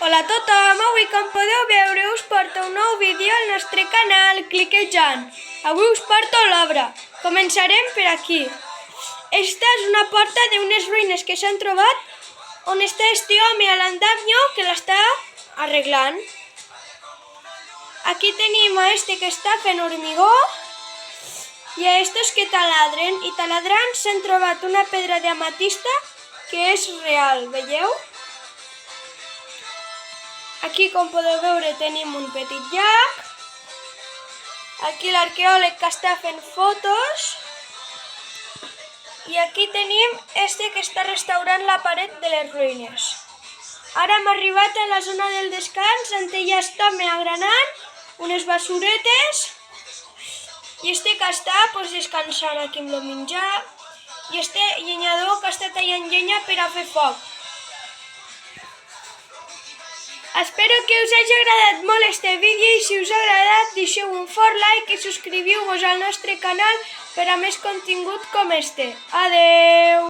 Hola a tothom, avui com podeu veure us porto un nou vídeo al nostre canal Cliquejant. Avui us porto l'obra. Començarem per aquí. Esta és una porta d'unes ruïnes que s'han trobat on està este home a l'andamio que l'està arreglant. Aquí tenim a este que està fent hormigó i a estos que taladren, i taladrant s'han trobat una pedra d'amatista que és real, veieu? Aquí, com podeu veure, tenim un petit llac. Aquí l'arqueòleg que està fent fotos. I aquí tenim este que està restaurant la paret de les ruïnes. Ara hem arribat a la zona del descans, on ja està agranant unes basuretes. I este que està descansant aquí amb el menjar. I este llenyador que està tallant llenya per a fer foc. Espero que us hagi agradat molt este vídeo i si us ha agradat deixeu un fort like i subscriviu-vos al nostre canal per a més contingut com este. Adeu!